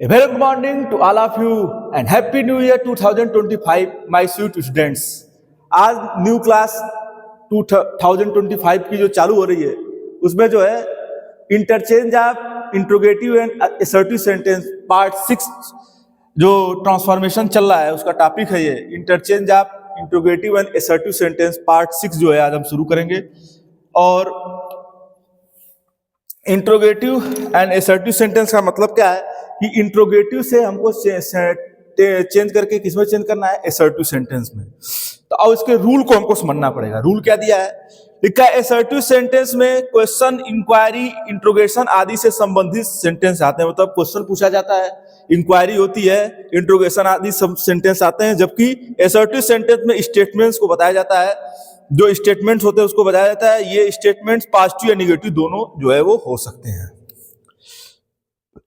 A very good morning to all of you and happy new year 2025 my sweet students। आज new class 2025 की जो चालू हो रही है उसमें जो है interchange of interrogative and assertive sentence part 6 जो ट्रांसफॉर्मेशन चल रहा है उसका टॉपिक है ये interchange of interrogative and assertive sentence part 6 जो है आज हम शुरू करेंगे। और इंट्रोगेटिव एंड असर्टिव सेंटेंस का मतलब क्या है कि इंट्रोगेटिव से हमको चेंज करके किसमें चेंज करना है, असर्टिव सेंटेंस में। तो अब इसके रूल को हमको समझना पड़ेगा। रूल क्या दिया है, लिखा है असर्टिव सेंटेंस में क्वेश्चन, इंक्वायरी, इंट्रोगेशन आदि से संबंधित सेंटेंस आते हैं। मतलब क्वेश्चन पूछा जाता है, इंक्वायरी होती है, इंट्रोगेशन आदि सब सेंटेंस आते हैं। जबकि असर्टिव सेंटेंस में स्टेटमेंट्स को बताया जाता है, जो स्टेटमेंट्स होते हैं उसको बताया जाता है। ये स्टेटमेंट्स पॉजिटिव या निगेटिव दोनों जो है वो हो सकते हैं।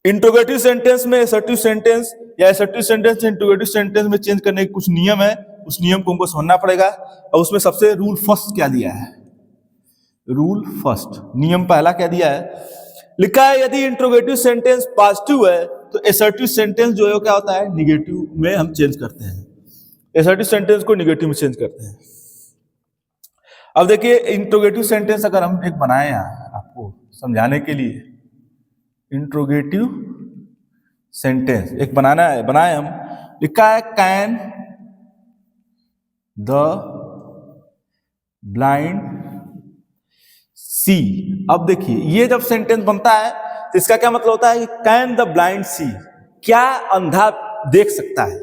इंट्रोगेटिव सेंटेंस में असर्टिव सेंटेंस या असर्टिव सेंटेंस से इंट्रोगेटिव सेंटेंस में चेंज करने के कुछ नियम है, उस नियम को हमको समझना पड़ेगा। और उसमें सबसे रूल फर्स्ट क्या दिया है, रूल फर्स्ट नियम पहला क्या दिया है, लिखा है यदि इंट्रोगेटिव सेंटेंस पॉजिटिव है तो असर्टिव सेंटेंस जो है क्या होता है, निगेटिव में हम चेंज करते हैं। असर्टिव सेंटेंस को निगेटिव में चेंज करते हैं। अब देखिए इंट्रोगेटिव सेंटेंस अगर हम एक बनाए आपको समझाने के लिए, इंट्रोगेटिव सेंटेंस एक बनाना है, बनाए हम, लिखा है कैन द ब्लाइंड सी। अब देखिए ये जब सेंटेंस बनता है तो इसका क्या मतलब होता है कि कैन द ब्लाइंड सी, क्या अंधा देख सकता है।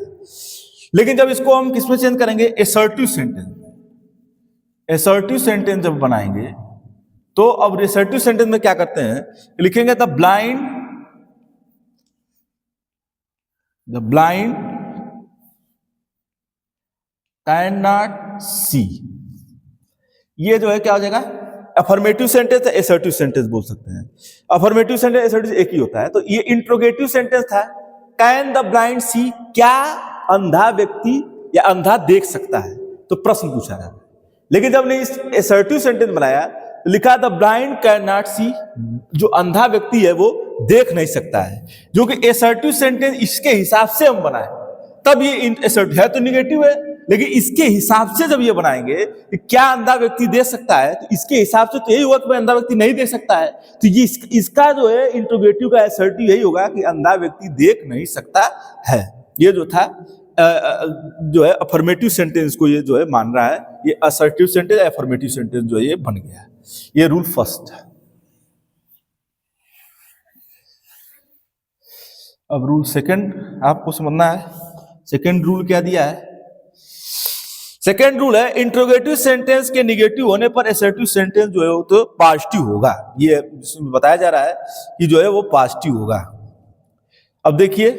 लेकिन जब इसको हम किसमें चेंज करेंगे, असर्टिव सेंटेंस। असर्टिव सेंटेंस जब बनाएंगे तो अब असर्टिव सेंटेंस में क्या करते हैं, लिखेंगे द ब्लाइंड कैन नॉट सी। ये जो है क्या हो जाएगा, अफर्मेटिव सेंटेंस है, असर्टिव सेंटेंस बोल सकते हैं। अफर्मेटिव सेंटेंस असर्टिव एक ही होता है। तो ये इंट्रोगेटिव सेंटेंस था, कैन द ब्लाइंड सी, क्या अंधा व्यक्ति या अंधा देख सकता है, तो प्रश्न पूछा गया। लेकिन जब ने इस असर्टिव सेंटेंस बनाया, लिखा द ब्लाइंड कैन नॉट सी, जो अंधा व्यक्ति है वो देख नहीं सकता है। जो कि असर्टिव सेंटेंस इसके हिसाब से हम बनाए तब ये असर्टिव है, तो निगेटिव है, लेकिन इसके हिसाब से जब ये बनाएंगे कि क्या अंधा व्यक्ति देख सकता है, तो इसके हिसाब से तो यही होगा कि अंधा व्यक्ति नहीं देख सकता है। तो ये इसका जो है इंट्रोगेटिव का असर्टिव यही होगा कि अंधा व्यक्ति देख नहीं सकता है। ये जो था जो है अफर्मेटिव सेंटेंस को ये जो है मान रहा है, ये असर्टिव सेंटेंस अफर्मेटिव सेंटेंस जो है ये बन गया है। ये रूल फर्स्ट है। अब रूल सेकंड आपको समझना है। सेकंड रूल क्या दिया है, सेकंड रूल है इंट्रोगेटिव सेंटेंस के निगेटिव होने पर असर्टिव सेंटेंस जो है वो तो पॉजिटिव होगा। ये बताया जा रहा है कि जो है वो पॉजिटिव होगा। अब देखिए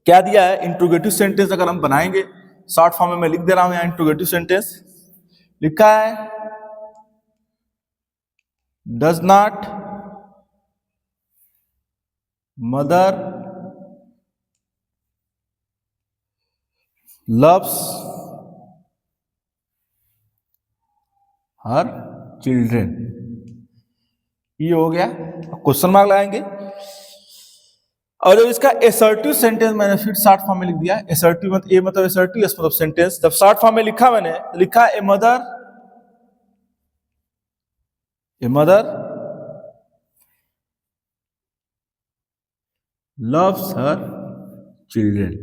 क्या दिया है, इंट्रोगेटिव सेंटेंस अगर हम बनाएंगे, शॉर्ट फॉर्म में मैं लिख दे रहा हूं यहां। इंट्रोगेटिव सेंटेंस लिखा है does not mother loves her children. ये हो गया, क्वेश्चन मार्क लगाएंगे। और जब इसका असर्टिव सेंटेंस मैंने फिर शॉर्ट फॉर्म में लिख दिया, असर्टिव मतलब ए मतलब असर्टिव, एस मतलब सेंटेंस। जब शॉर्ट फॉर्म में लिखा मैंने, लिखा a mother loves her children.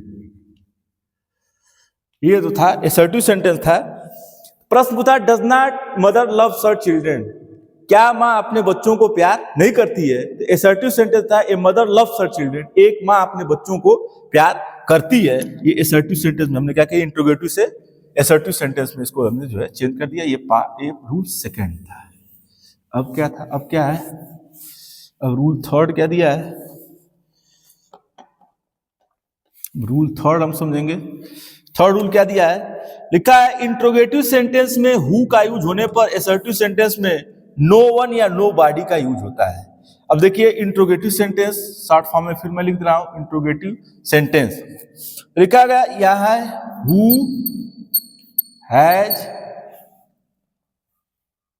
ये जो था असर्टिव सेंटेंस था। प्रश्न पूछा does not mother loves her children, क्या माँ अपने बच्चों को प्यार नहीं करती है। तो असर्टिव सेंटेंस था a mother loves her children, एक माँ अपने बच्चों को प्यार करती है। ये असर्टिव सेंटेंस में हमने क्या किया, इंट्रोगेटिव से असर्टिव सेंटेंस में इसको हमने जो है चेंज कर दिया। ये रूल सेकंड था। अब क्या था, अब क्या है, अब रूल थर्ड क्या दिया है। रूल थर्ड हम समझेंगे। थर्ड रूल क्या दिया है, लिखा है इंट्रोगेटिव सेंटेंस में हु का यूज होने पर असर्टिव सेंटेंस में नो वन या नो बॉडी का यूज होता है। अब देखिए इंट्रोगेटिव सेंटेंस शॉर्ट फॉर्म में फिर मैं लिख रहा हूं, इंट्रोगेटिव सेंटेंस लिखा गया यह है who has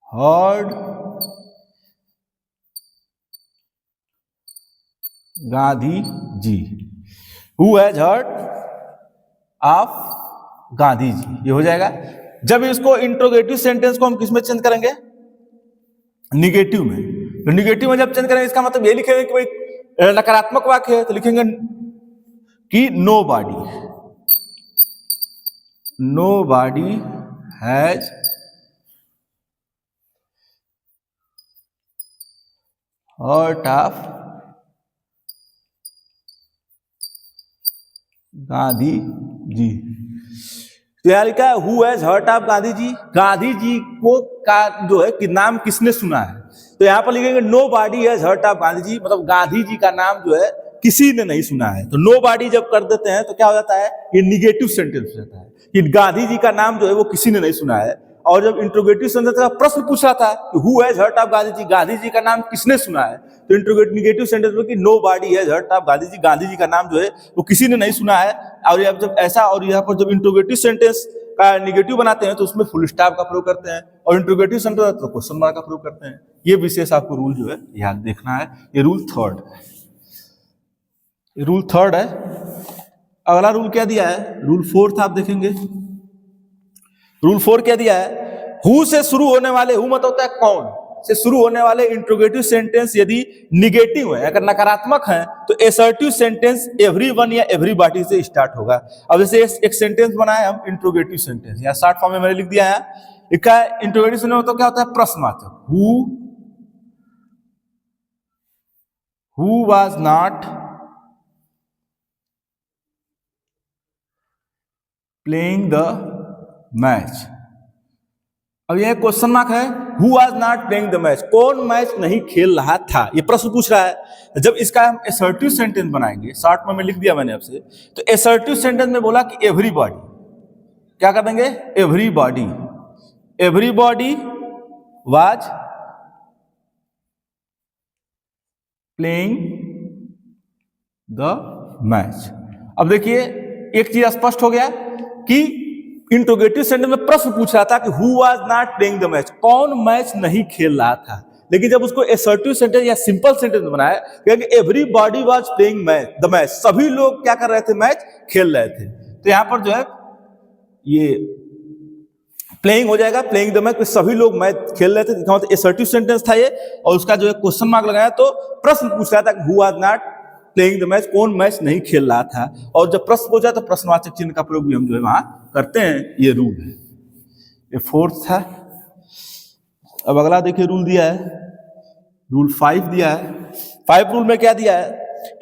heard Gandhi ji. Who has heard of Gandhi ji, ये हो जाएगा। जब इसको इंट्रोगेटिव सेंटेंस को हम किस में चेंज करेंगे? निगेटिव में। तो निगेटिव में जब चेंज करेंगे इसका मतलब ये लिखेंगे कि भाई नकारात्मक वाक्य है, तो लिखेंगे कि nobody has heard of Gandhi ji. तो यहाँ लिखा है who has heard of Gandhi ji, Gandhi ji को का जो है कि नाम किसने सुना है। तो यहाँ पर लिखेंगे nobody has heard of Gandhi ji, मतलब गांधी जी का नाम जो है किसी ने नहीं सुना है। तो नो बॉडी जब कर देते हैं तो क्या हो जाता है? ये निगेटिव सेंटेंस हो जाता है कि गांधी जी का नाम जो है वो किसी ने नहीं सुना है। और जब इंट्रोगेटिव सेंटेंस का प्रश्न पूछ रहा था कि who has heard of Gandhi ji, Gandhi ji का नाम किसने सुना है, तो इंट्रोगेटिव निगेटिव सेंटेंस में कि nobody has heard of Gandhi ji, Gandhi ji का नाम जो है वो किसी ने नहीं सुना है। और जब ऐसा, और यहाँ पर जब इंट्रोगेटिव सेंटेंस का निगेटिव बनाते हैं तो उसमें फुल स्टॉप का प्रयोग करते हैं, और इंट्रोगेटिव सेंटेंस तो क्वेश्चन मार्क का प्रयोग करते हैं। ये विशेष आपको रूल जो है याद देखना है। ये रूल थर्ड है। अगला रूल क्या दिया है? रूल फोर्थ आप देखेंगे। रूल 4 क्या दिया है? हु से शुरू होने वाले, हु मतलब होता है कौन, से शुरू होने वाले इंट्रोगेटिव सेंटेंस यदि निगेटिव है, अगर नकारात्मक है, तो एसर्टिव सेंटेंस एवरीवन या एवरीबॉडी से स्टार्ट होगा। अब जैसे एक सेंटेंस बनाए हम इंट्रोगेटिव सेंटेंस, या शॉर्ट फॉर्म में मैंने लिख दिया है, लिखा है इंट्रोगेटिव सेंटेंस मतलब क्या होता है? प्रश्नवाचक। Who was not playing the match. अब यह क्वेश्चन मार्क है, who was not playing the match, कौन मैच नहीं खेल रहा था, ये प्रश्न पूछ रहा है। जब इसका हम एसर्टिव सेंटेंस बनाएंगे, शॉर्ट में लिख दिया मैंने आपसे, तो एसर्टिव सेंटेंस में बोला कि एवरीबॉडी, क्या कर देंगे? Everybody was playing the match. अब देखिए एक चीज स्पष्ट हो गया कि इंट्रोगेटिव सेंटेंस में प्रश्न पूछ रहा था कि who was not playing the match, कौन मैच नहीं खेल रहा था। लेकिन जब उसको एसर्टिव सेंटेंस या सिंपल सेंटेंस बनाया, क्योंकि everybody was playing the match, सभी लोग क्या कर रहे थे? मैच खेल रहे थे। तो यहां पर जो है ये प्लेइंग हो जाएगा, प्लेइंग द मैच, सभी लोग मैच खेल रहे थे, मतलब एसर्टिव सेंटेंस था ये। और उसका जो है क्वेश्चन मार्क लगाया, तो प्रश्न पूछ रहा था कि who was not playing the match, कौन मैच नहीं खेल रहा था। और जब प्रश्न पूछा तो प्रश्नवाचक चिन्ह का प्रयोग भी हम जो है वहां करते हैं। ये रूल है, ये फोर्थ था। अब अगला देखिए रूल दिया है, रूल 5 दिया है। 5 रूल में क्या दिया है?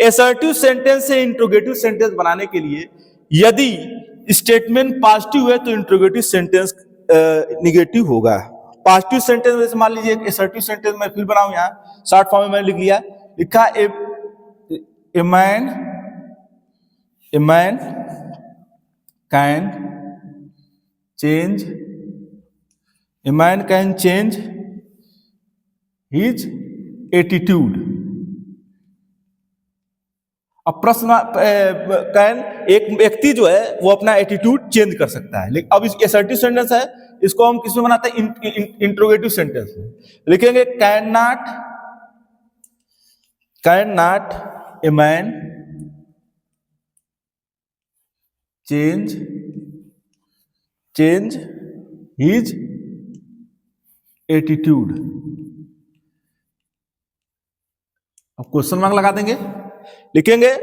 एसर्टिव सेंटेंस से इंट्रोगेटिव सेंटेंस बनाने के लिए यदि स्टेटमेंट पॉजिटिव है तो इंट्रोगेटिव सेंटेंस निगेटिव होगा। पॉजिटिव सेंटेंस में मान लीजिए एक एसर्टिव सेंटेंस मैं फिर बनाऊं, यहां शॉर्ट फॉर्म में मैंने लिख लिया, लिखा A man can change his attitude। अब प्रश्न कैन, एक व्यक्ति जो है वो अपना एटीट्यूड चेंज कर सकता है। लेकिन अब इस एसर्टिव सेंटेंस है, इसको हम किसमें बनाते हैं? इंट्रोगेटिव सेंटेंस में लिखेंगे can not a man change his attitude. अब क्वेश्चन मार्क लगा देंगे, लिखेंगे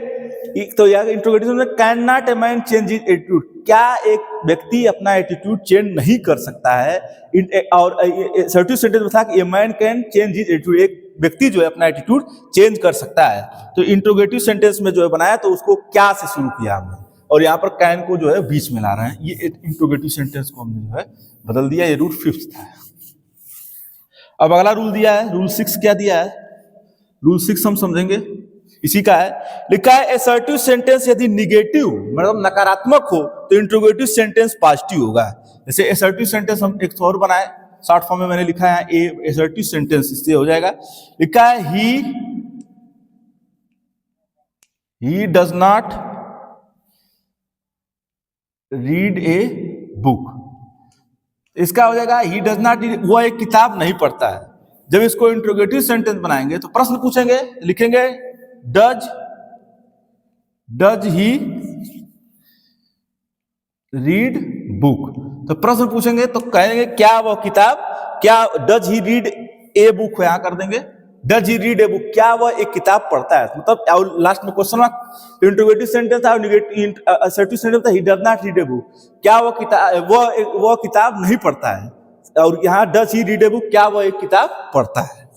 तो यार इंट्रोगेटिव में can not a man change his attitude, क्या एक व्यक्ति अपना एटीट्यूड चेंज नहीं कर सकता है। और एसर्टिव सेंटेंस में था कि a man can change his attitude, एक व्यक्ति जो है अपना एटीट्यूड चेंज कर सकता है। तो इंट्रोगेटिव सेंटेंस में जो है बनाया तो उसको क्या से शुरू किया हमने, और यहाँ पर कैन को जो है बीच में ला रहे हैं। ये इंट्रोगेटिव सेंटेंस को हमने जो है बदल दिया। ये रूल 5 था। अब अगला रूल दिया है, रूल 6 क्या दिया है? रूल 6 हम समझेंगे, इसी का है। लिखा है एसर्टिव सेंटेंस यदि निगेटिव मतलब नकारात्मक हो तो इंट्रोगेटिव सेंटेंस पॉजिटिव होगा। जैसे एसर्टिव सेंटेंस हम एक और बनाए, शॉर्ट फॉर्म में मैंने लिखा है ए एसर्टिव सेंटेंस, इससे हो जाएगा। लिखा है he does not read a book. इसका हो जाएगा ही डज नॉट रीड, वो एक किताब नहीं पढ़ता है। जब इसको इंट्रोगेटिव सेंटेंस बनाएंगे तो प्रश्न पूछेंगे, लिखेंगे does does he read book. तो प्रश्न पूछेंगे तो कहेंगे क्या वह किताब, क्या does he read a book, यहां कर देंगे does he read a book, क्या वह एक किताब पढ़ता है। मतलब लास्ट में क्वेश्चन मार्क, इंटरोगेटिव सेंटेंस था, असर्टिव सेंटेंस था, he does not read a book, क्या वह किताब वह किताब नहीं पढ़ता है। और यहां does he read a book, क्या वह एक किताब पढ़ता है,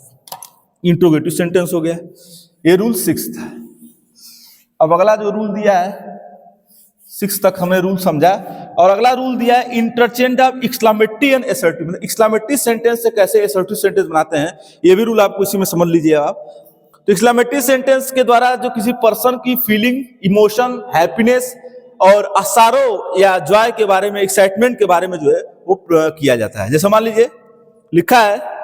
इंटरोगेटिव सेंटेंस हो गया। ये रूल 6 था। अब अगला जो रूल दिया है 6 तक हमने रूल समझा, और अगला रूल दिया है interchange of exclamatory and assertive, मतलब एक्सक्लामेटरी सेंटेंस से कैसे असर्टिव सेंटेंस बनाते हैं, ये भी रूल आपको इसी में समझ लीजिए आप। तो एक्सक्लामेटरी सेंटेंस के द्वारा जो किसी पर्सन की फीलिंग, इमोशन, हैप्पीनेस और असारो या जॉय के बारे में, एक्साइटमेंट के बारे में जो है वो किया जाता है। जैसे मान लीजिए लिखा है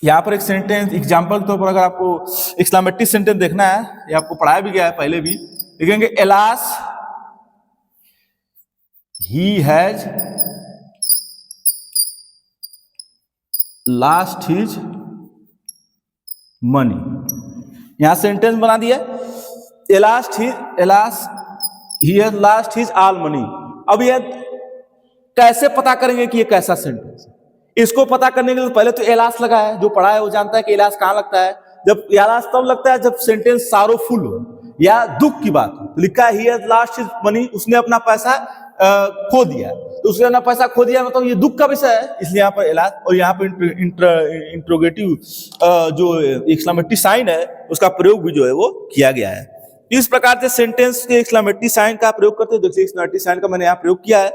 यहां पर एक सेंटेंस एग्जांपल के तौर पर, अगर आपको एक्सक्लामेटरी सेंटेंस देखना है, ये आपको पढ़ाया भी गया है पहले भी, लिखेंगे alas he has last his money. यहां सेंटेंस बना दिया alas he has last his all money. अब ये कैसे पता करेंगे कि ये कैसा सेंटेंस है? इसको पता करने के लिए पहले तो एलास लगा है, जो पढ़ा है वो जानता है कि एलास कहां लगता है। जब एलास तब लगता है जब सेंटेंस सारोफुल हो या दुख की बात हो। तो लिखा है he has lost his money, उसने अपना पैसा खो दिया, तो उसने अपना पैसा खो दिया मतलब ये दुख का विषय है, इसलिए यहाँ पर एलास। और यहाँ पर इंट्रोगेटिव जो एक्सक्लामेटरी साइन है उसका प्रयोग भी जो है वो किया गया है। इस प्रकार से सेंटेंस के एक्सक्लामेटरी साइन का प्रयोग करते हैं। देखिए एक्सक्लामेटरी साइन का मैंने यहाँ प्रयोग किया है।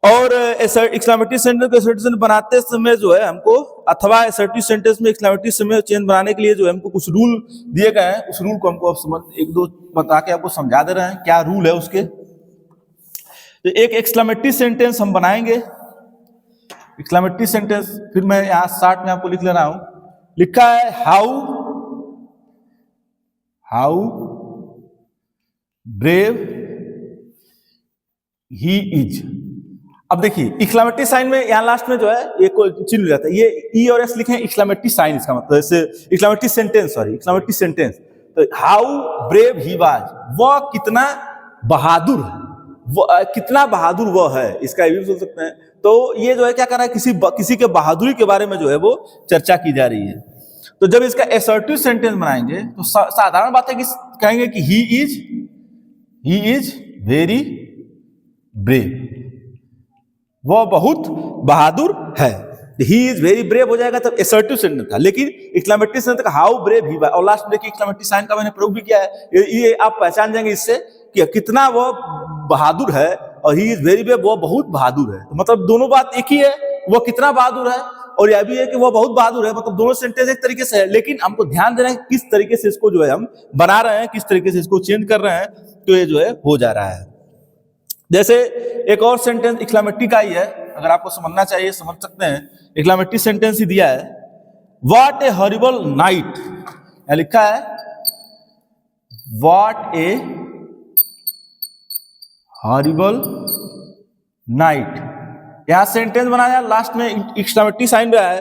और एक्सक्लामेटरी सेंटेंस को असर्टिव सेंटेंस बनाते समय जो है हमको, अथवा असर्टिव सेंटेंस में एक्सक्लामेटरी सेंटेंस बनाने के लिए जो है हमको कुछ रूल दिए गए हैं, उस रूल को हमको समझ एक दो बता के आपको समझा दे रहे हैं क्या रूल है उसके। तो एक एक्सक्लामेटरी सेंटेंस हम बनाएंगे, एक्सक्लामेटरी सेंटेंस, फिर मैं यहाँ शार्ट में आपको लिख ले रहा हूं। लिखा है हाउ ब्रेव ही इज। अब देखिए एक्सक्लामेटरी साइन में यहाँ लास्ट में जो है एक चिन्ह हो जाता है, ये ई और एस लिखे हैं एक्सक्लामेटरी साइन, इसका मतलब जैसे एक्सक्लामेटरी सेंटेंस। तो हाउ ब्रेव ही वाज, वह कितना बहादुर है, कितना बहादुर वह है, इसका ये भी सोच सकते हैं। तो ये जो है क्या कर रहा है, किसी के बहादुरी के बारे में जो है वो चर्चा की जा रही है। तो जब इसका असर्टिव सेंटेंस बनाएंगे तो साधारण बात है कि कहेंगे कि ही इज वेरी ब्रेव, वह बहुत बहादुर है। ही इज वेरी ब्रेव हो जाएगा तब असर्टिव सेंटेंस था। लेकिन एक्सक्लामेटरी सेंटेंस का हाउ ब्रेव ही, और लास्ट में देखिए एक्सक्लामेटरी साइन का मैंने प्रयोग भी किया है। ये आप पहचान जाएंगे इससे कि कितना वह बहादुर है, और ही इज वेरी ब्रेव, वह बहुत बहादुर है। तो मतलब दोनों बात एक ही है, वह कितना बहादुर है और यह भी है कि वह बहुत बहादुर है, मतलब दोनों सेंटेंस एक तरीके से है। लेकिन हमको ध्यान देना है किस तरीके से इसको जो है हम बना रहे हैं, किस तरीके से इसको चेंज कर रहे हैं, तो ये जो है हो जा रहा है। जैसे एक और सेंटेंस एक्सक्लामेटरी का ही है, अगर आपको समझना चाहिए समझ सकते हैं। एक्सक्लामेटरी सेंटेंस ही दिया है, व्हाट ए हॉरिबल नाइट। यहां लिखा है व्हाट ए हॉरिबल नाइट। यहां सेंटेंस बनाया, लास्ट में एक्सक्लामेटरी साइन भी है।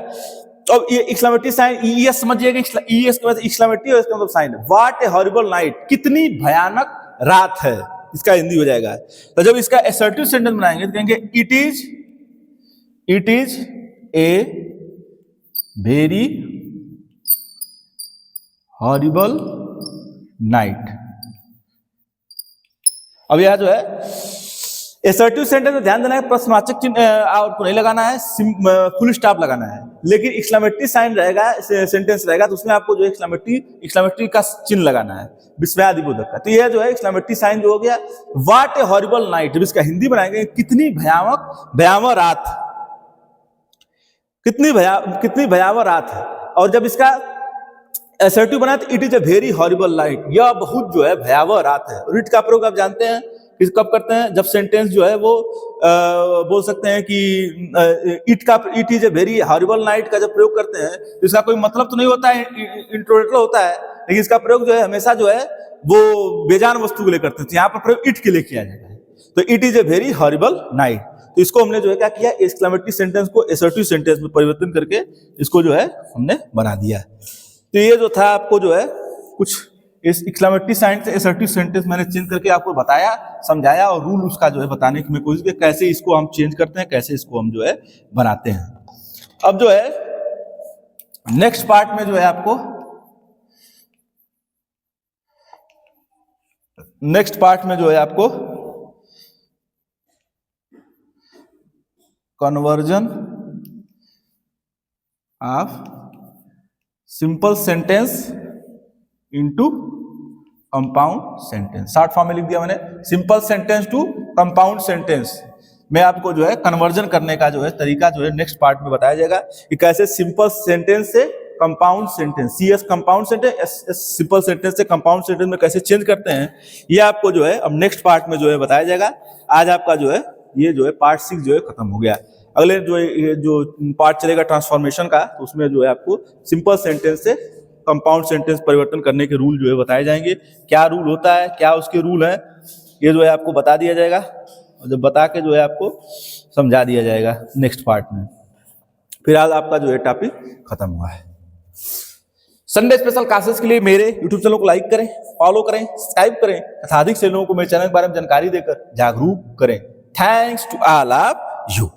अब ये एक्सक्लामेटरी साइन ईएस समझिएगा, ईएस के बाद एक्सक्लामेटरी और इसका मतलब साइन है। व्हाट ए हॉरिबल नाइट, कितनी भयानक रात है, इसका हिंदी हो जाएगा। तो जब इसका असर्टिव सेंटेंस बनाएंगे तो कहेंगे it is a very horrible night. अब यह जो है असर्टिव सेंटेंस में ध्यान देना है, प्रश्नवाचक चिन्ह आपको नहीं लगाना है, फुल स्टॉप लगाना है। लेकिन एक्सक्लामेटरी साइन रहेगा, सेंटेंस रहेगा, तो उसमें आपको जो एक्सक्लामेटरी का चिन्ह लगाना है, विस्मयादिबोधक का। तो यह जो है एक्सक्लामेटरी साइन जो हो गया, व्हाट ए हॉरिबल नाइट। जब इसका हिंदी बनाएंगे कितनी भयावह रात, कितनी भयावह रात है। और जब इसका असर्टिव बनाए तो it is a very horrible night, यह बहुत जो है भयावह रात है। और इट का प्रयोग आप जानते हैं कि कब करते हैं, जब सेंटेंस जो है वो बोल सकते हैं कि it is a very horrible night का जब प्रयोग करते हैं तो इसका कोई मतलब तो नहीं होता है, इंट्रोडक्टर होता है, लेकिन इसका प्रयोग जो है हमेशा जो है वो बेजान वस्तु के लिए करते हैं। तो यहाँ पर प्रयोग इट के लिए किया जाएगा। तो it is a very horrible night. तो इसको हमने जो है क्या किया, एक्सक्लामेटरी सेंटेंस को असर्टिव सेंटेंस में परिवर्तन करके इसको जो है हमने बना दिया। तो ये जो था आपको जो है कुछ इस एक्सक्लेमेटरी साइन से असर्टिव सेंटेंस मैंने चेंज करके आपको बताया, समझाया और रूल उसका जो है बताने की मैं कोशिश की कैसे इसको हम चेंज करते हैं, कैसे इसको हम जो है बनाते हैं। अब जो है नेक्स्ट पार्ट में जो है आपको conversion of simple sentence into compound sentence. Short form में लिख दिया मैंने, simple sentence to compound sentence में आपको जो है कन्वर्जन करने का जो है तरीका जो है नेक्स्ट पार्ट में बताया जाएगा कि कैसे सिंपल सेंटेंस से compound sentence, CS compound sentence, S simple sentence से कंपाउंड सेंटेंस में कैसे चेंज करते हैं, ये आपको जो है अब नेक्स्ट पार्ट में जो है बताया जाएगा। आज आपका जो है ये जो है पार्ट 6 जो है खत्म हो गया। अगले जो है जो पार्ट चलेगा ट्रांसफॉर्मेशन का, तो उसमें जो है आपको सिंपल सेंटेंस से कंपाउंड सेंटेंस परिवर्तन करने के रूल जो है बताए जाएंगे। क्या रूल होता है, क्या उसके रूल है, ये जो है आपको बता दिया जाएगा और जब बता के जो है आपको समझा दिया जाएगा नेक्स्ट पार्ट में। फिलहाल आपका जो है टॉपिक खत्म हुआ है। संडे स्पेशल क्लासेस के लिए मेरे यूट्यूब चैनल को लाइक करें, फॉलो करें, सब्सक्राइब करें तथा अधिक से लोगों को मेरे चैनल के बारे में जानकारी देकर जागरूक करें। Thanks to all of you.